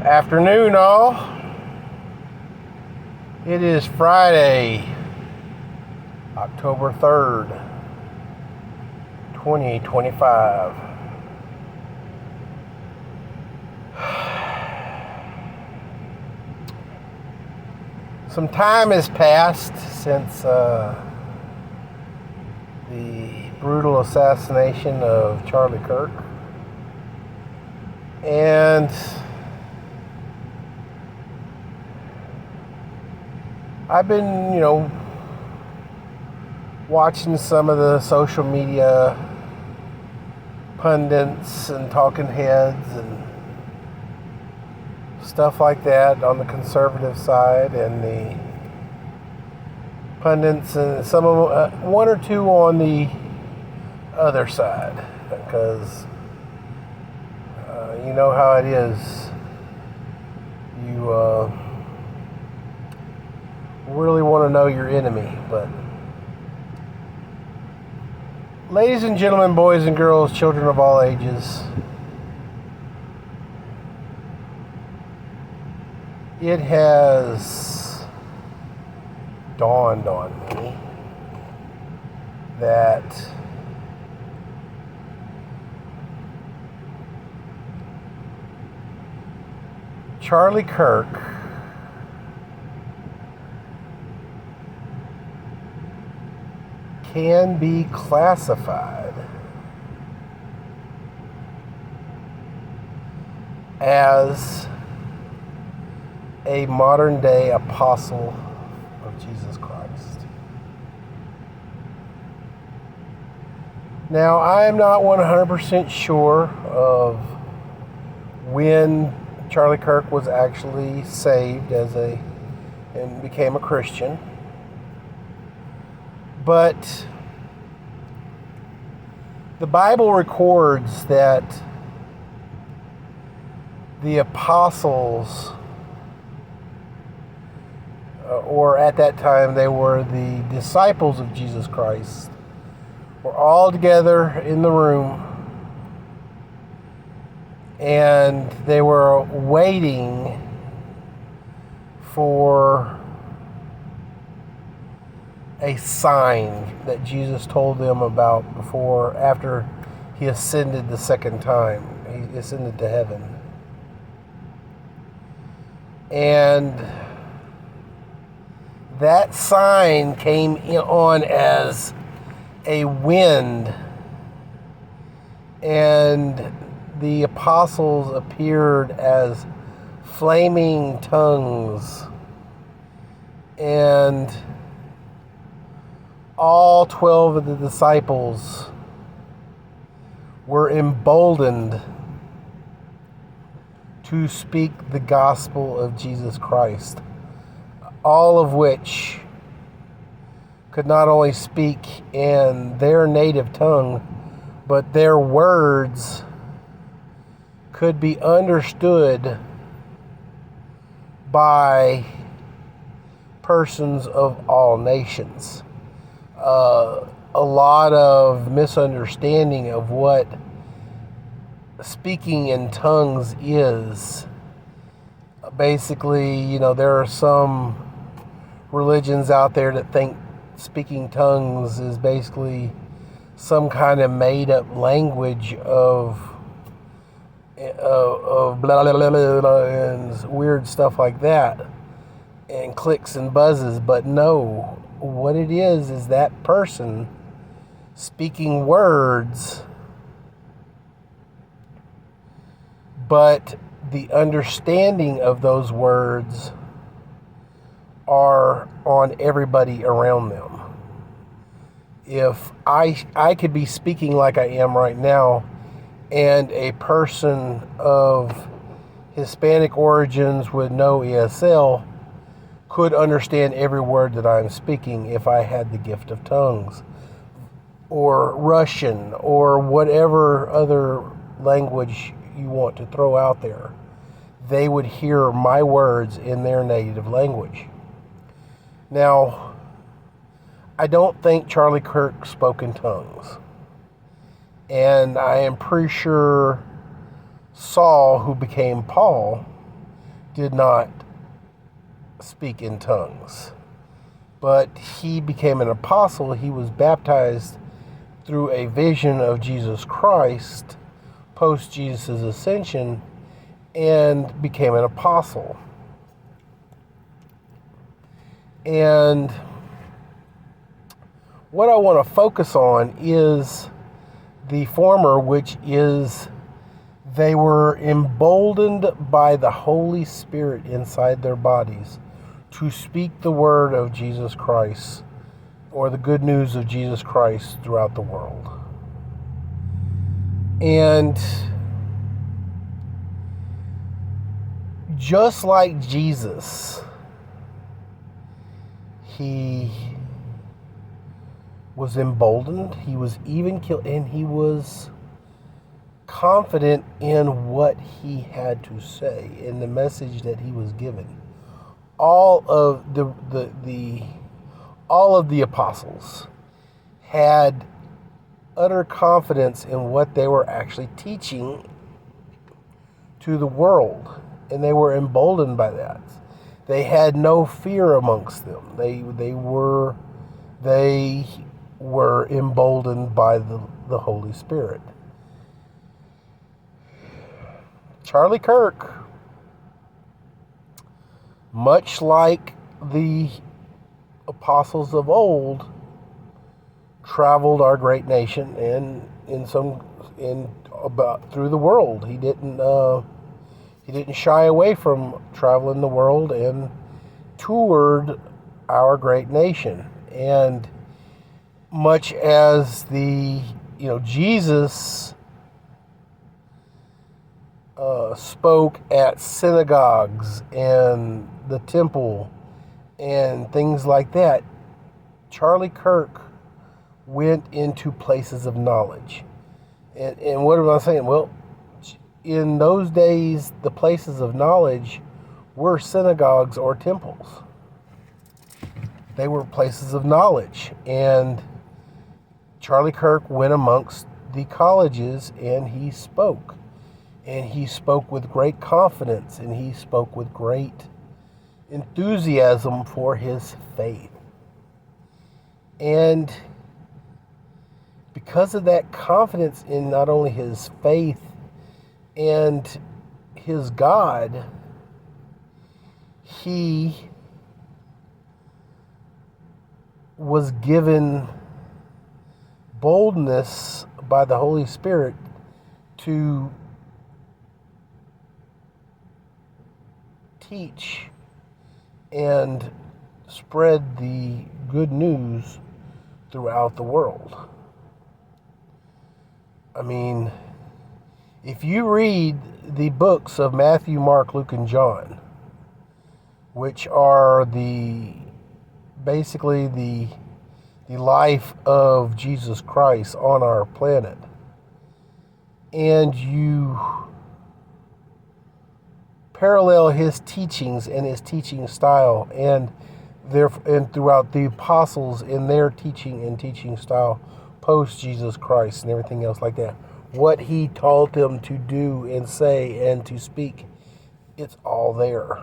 Afternoon, all. It is Friday, October 3rd, 2025. Some time has passed since the brutal assassination of Charlie Kirk. And I've been, watching some of the social media pundits and talking heads and stuff like that on the conservative side, and the pundits and some of them, one or two on the other side, because you know how it is. You really want to know your enemy. But ladies and gentlemen, boys and girls, children of all ages, it has dawned on me that Charlie Kirk can be classified as a modern day apostle of Jesus Christ. Now, I am not 100% sure of when Charlie Kirk was actually saved and became a Christian. But the Bible records that the apostles, or at that time they were the disciples of Jesus Christ, were all together in the room, and they were waiting for a sign that Jesus told them about after he ascended the second time. He ascended to heaven. And that sign came on as a wind, and the apostles appeared as flaming tongues, and all 12 of the disciples were emboldened to speak the gospel of Jesus Christ, all of which could not only speak in their native tongue, but their words could be understood by persons of all nations. A lot of misunderstanding of what speaking in tongues is. Basically, there are some religions out there that think speaking tongues is basically some kind of made-up language of blah, blah, blah, blah, blah, and weird stuff like that, and clicks and buzzes. But no, what it is that person speaking words, but the understanding of those words are on everybody around them. If I could be speaking like I am right now, and a person of Hispanic origins with no ESL could understand every word that I'm speaking if I had the gift of tongues, or Russian, or whatever other language you want to throw out there. They would hear my words in their native language. Now, I don't think Charlie Kirk spoke in tongues. And I am pretty sure Saul, who became Paul, did not speak in tongues. But he became an apostle. He was baptized through a vision of Jesus Christ post Jesus' ascension and became an apostle. And what I want to focus on is the former, which is they were emboldened by the Holy Spirit inside their bodies to speak the word of Jesus Christ, or the good news of Jesus Christ, throughout the world. And just like Jesus, he was emboldened, he was even killed, and he was confident in what he had to say, in the message that he was given. All of the apostles had utter confidence in what they were actually teaching to the world, and they were emboldened by that. They had no fear amongst them. They were emboldened by the Holy Spirit. Charlie Kirk, much like the apostles of old, traveled our great nation and through the world. He didn't shy away from traveling the world and toured our great nation. And much as Jesus spoke at synagogues and the temple and things like that, Charlie Kirk went into places of knowledge. And what am I saying? Well, in those days, the places of knowledge were synagogues or temples. They were places of knowledge. And Charlie Kirk went amongst the colleges and he spoke. And he spoke with great confidence, and he spoke with great enthusiasm for his faith. And because of that confidence in not only his faith and his God, he was given boldness by the Holy Spirit to teach and spread the good news throughout the world. I mean, if you read the books of Matthew, Mark, Luke, and John, which are basically the life of Jesus Christ on our planet, and you parallel his teachings and his teaching style and throughout the apostles in their teaching and teaching style post Jesus Christ and everything else like that, what he taught them to do and say and to speak, it's all there.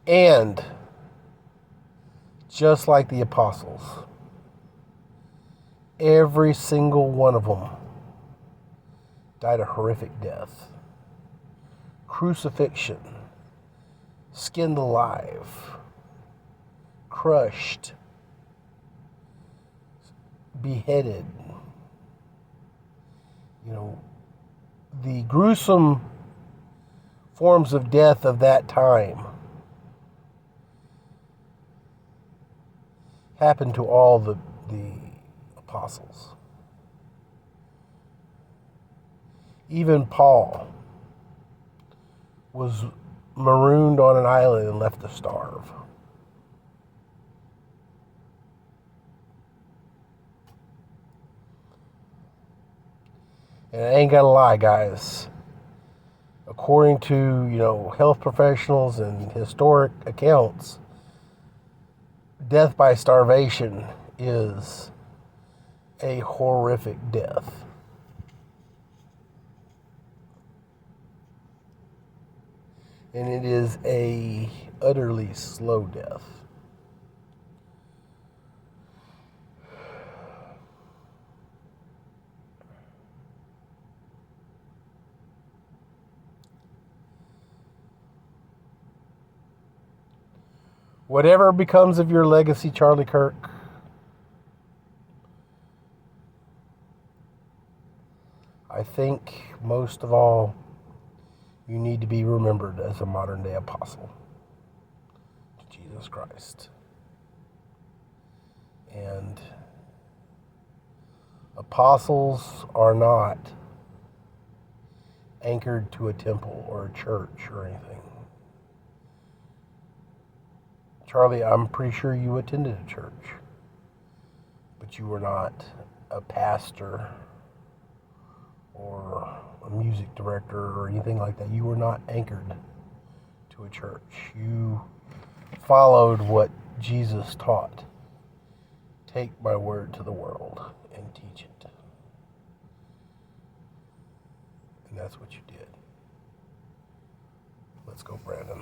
And just like the apostles, every single one of them died a horrific death. Crucifixion, skinned alive, crushed, beheaded. The gruesome forms of death of that time happened to all the apostles. Even Paul was marooned on an island and left to starve. And I ain't gonna lie, guys. According to, health professionals and historic accounts, death by starvation is a horrific death. And it is a utterly slow death. Whatever becomes of your legacy, Charlie Kirk, I think most of all, you need to be remembered as a modern day apostle to Jesus Christ. And apostles are not anchored to a temple or a church or anything. Charlie, I'm pretty sure you attended a church, but you were not a pastor or a music director or anything like that. You were not anchored to a church. You followed what Jesus taught. Take my word to the world and teach it. And that's what you did. Let's go, Brandon.